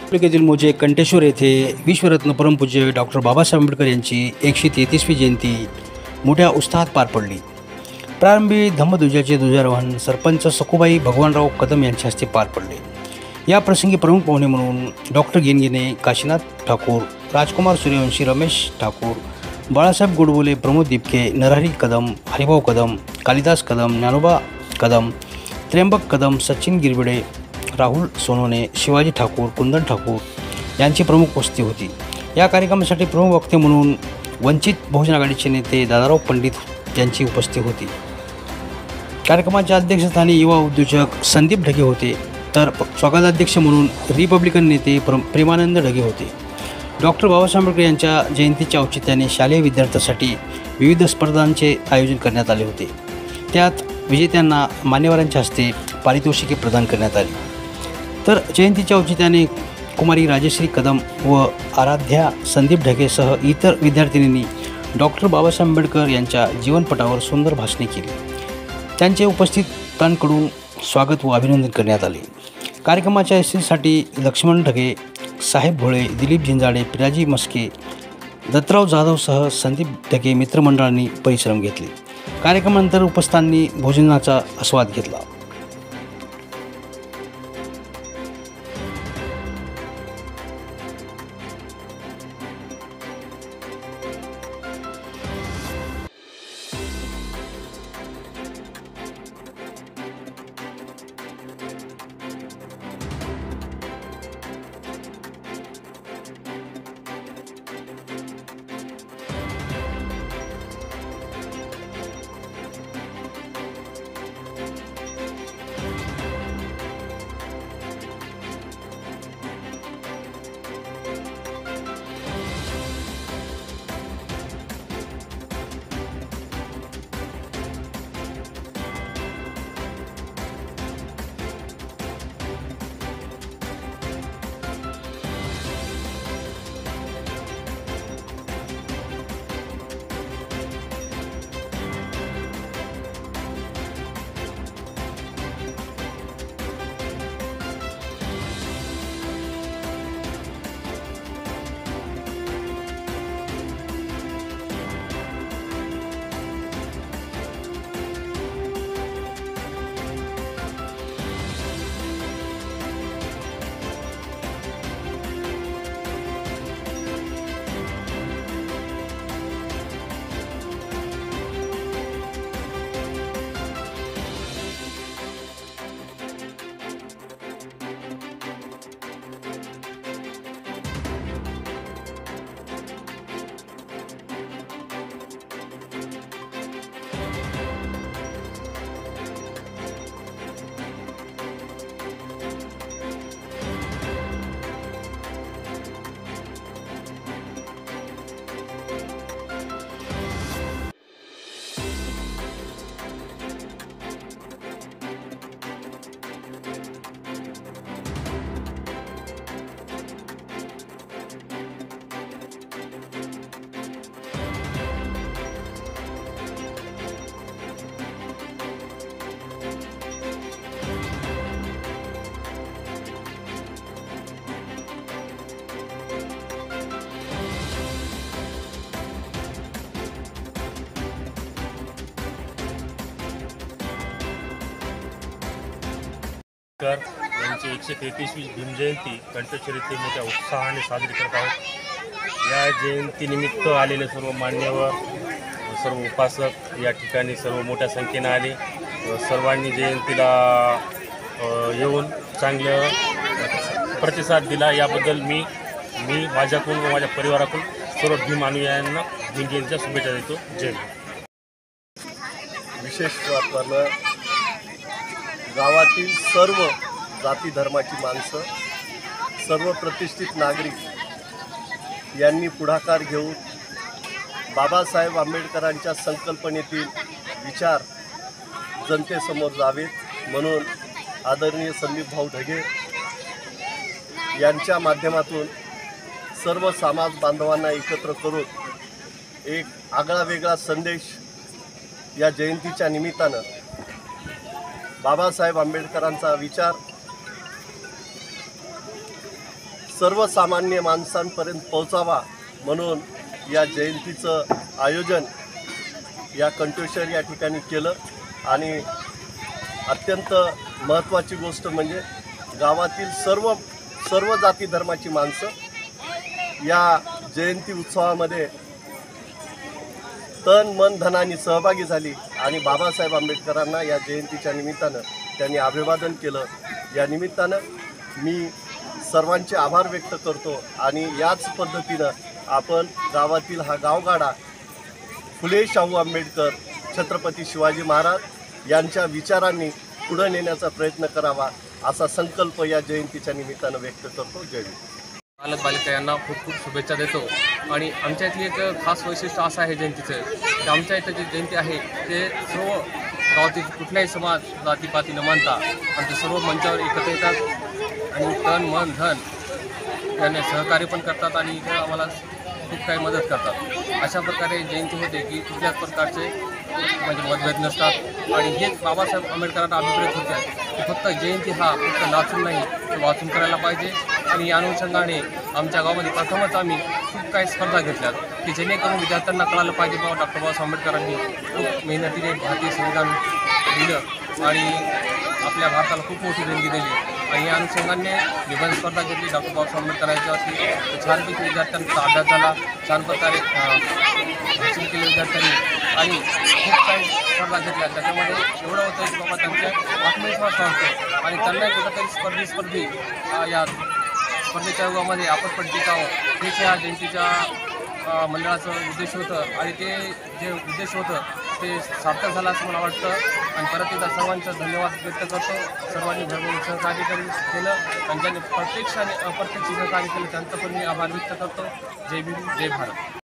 तालुक्यातील मोजे कंटेश्वर येथे विश्वरत्न परमपूज्य डॉक्टर बाबासाहेब आंबेडकर यांची 133वी जयंती मोठ्या उत्साहात पार पडली। प्रारंभी धम्मध्वजाचे ध्वजारोहण सरपंच सखुबाई भगवानराव कदम यांच्या हस्ते पार पडले। या प्रसंगी प्रमुख पाहुणे म्हणून डॉक्टर गेनगेने, काशीनाथ ठाकूर, राजकुमार सूर्यवंशी, रमेश ठाकूर, बाळासाहेब गोडबोले, प्रमोद दिपके, नरहरी कदम, हरिभाऊ कदम, कालिदास कदम, ज्ञानोबा कदम, त्र्यंबक कदम, सचिन गिरबिडे, राहुल सोनवणे, शिवाजी ठाकूर, कुंदन ठाकूर यांची प्रमुख उपस्थिती होती। या कार्यक्रमासाठी प्रमुख वक्ते म्हणून वंचित बहुजन आघाडीचे नेते दादाराव पंडित यांची उपस्थिती होती। कार्यक्रमाच्या अध्यक्षस्थानी युवा उद्योजक संदीप ढगे होते, तर स्वागताध्यक्ष म्हणून रिपब्लिकन नेते प्रेमानंद ढगे होते। डॉक्टर बाबासाहेब आंबेडकर यांच्या जयंतीच्या औचित्याने शालेय विद्यार्थ्यांसाठी विविध स्पर्धांचे आयोजन करण्यात आले होते। त्यात विजेत्यांना मान्यवरांच्या हस्ते पारितोषिके प्रदान करण्यात आली। तर जयंतीच्या औचित्याने कुमारी राजश्री कदम व आराध्या संदीप ढगेसह इतर विद्यार्थिनींनी डॉक्टर बाबासाहेब आंबेडकर यांच्या जीवनपटावर सुंदर भाषणे केली। त्यांचे उपस्थितांकडून स्वागत व अभिनंदन करण्यात आले। कार्यक्रमाच्या यशस्वीसाठी लक्ष्मण ढगे, साहेब भोळे, दिलीप झिंजाडे, पिराजी मस्के, दत्तराव जाधवसह संदीप ढगे मित्रमंडळांनी परिश्रम घेतले। कार्यक्रमानंतर उपस्थितांनी भोजनाचा आस्वाद घेतला। यांची 133वी भीमजयंती कंटेश्वर येथे मोठ्या उत्साहाने साजरी करत आहोत। या जयंतीनिमित्त आलेले सर्व मान्यवर, सर्व उपासक या ठिकाणी सर्व मोठ्या संख्येने आले। सर्वांनी जयंतीला येऊन चांगलं प्रतिसाद दिला, याबद्दल मी माझ्याकडून व माझ्या परिवाराकडून सर्व भीम अनुयायांना भीम जयंतीच्या शुभेच्छा देतो। जय भीम। विशेष वापरलं गावातील सर्व जाती धर्माची माणसं, सर्व प्रतिष्ठित नागरिक यांनी पुढाकार घेऊन बाबासाहेब आंबेडकरांच्या संकल्पनेतील विचार जनतेसमोर जावेत म्हणून आदरणीय संदीप भाऊ ढगे यांच्या माध्यमातून सर्व समाज बांधवांना एकत्र करून एक आगळा वेगळा संदेश या जयंतीच्या निमित्तानं बाबासाहेब आंबेडकरांचा विचार सर्वसामान्य माणसांपर्यंत पोहोचावा म्हणून या जयंतीचं आयोजन या कंठेश्वर या ठिकाणी केलं. आणि अत्यंत महत्त्वाची गोष्ट म्हणजे गावातील सर्व जाती धर्माची माणसं या जयंती उत्सवामध्ये तन मन धनाने सहभागी झाली आणि बाबासाहेब आंबेडकरांना या जयंतीच्या निमित्तानं त्यांनी अभिवादन केलं. या निमित्तानं मी सर्वांचे आभार व्यक्त करतो आणि याच पद्धतीनं आपण गावातील हा गावगाडा फुले शाहू आंबेडकर छत्रपती शिवाजी महाराज यांच्या विचारांनी पुढे नेण्याचा प्रयत्न करावा असा संकल्प या जयंतीच्या निमित्तानं व्यक्त करतो. जय हिंद. बालक बालिका यांना खूप खूप शुभेच्छा देतो. आणि आमच्या इथली एक खास वैशिष्ट्य असं आहे जयंतीचं की आमच्या इथं जी जयंती आहे ते सर्व गावातील कुठल्याही समाज जातीपाती न मानता आमचे सर्व मंचावर एकत्र येतात आणि तन मन धन यांना सहकार्य पण करतात आणि इथं आम्हाला खूप काही मदत करतात. अशा प्रकारे जयंती होते की कुठल्याच प्रकारचे म्हणजे मतभेद नसतात. आणि हेच बाबासाहेब आंबेडकरांना अभिप्रेत होते की फक्त जयंती हा फक्त नाचून नाही तर वाचून करायला पाहिजे. आणि या अनुषंगाने आमच्या गावामध्ये प्रथमच आम्ही खूप काही स्पर्धा घेतल्यात की जेणेकरून विद्यार्थ्यांना कळालं पाहिजे बाबा डॉक्टर बाबासाहेब आंबेडकरांनी खूप मेहनतीने भारतीय संविधान दिलं आणि आपल्या भारताला खूप मोठी देणगी दिली. आणि या अनुषंगाने निबंध स्पर्धा घेतली डॉक्टर बाबासाहेब आंबेडकर यांच्यावरती. छानपैकी विद्यार्थ्यांचा अभ्यास झाला, छान प्रकारे भाषण केले विद्यार्थ्यांनी आणि खूप काही स्पर्धा घेतल्या. त्याच्यामध्ये एवढं होतं की बाबा त्यांच्या आत्मविश्वास वाढतो आणि त्यांना कुठंतरी स्पर्धी या स्पर्धेच्या युगामध्ये आपण पण टिकावं हेच या जयंतीच्या मंडळाचं उद्देश होतं. आणि ते जे उद्देश होतं ते सार्थक झालं असं मला वाटतं. आणि परत एकदा सर्वांचा धन्यवाद व्यक्त करतो. सर्वांनी भरभरून सहकार्य केलं आणि ज्यांनी प्रत्यक्ष आणि अप्रत्यक्ष सहकार्य केलं त्यांचं पण मी आभार व्यक्त करतो. जय भीम, जय भारत.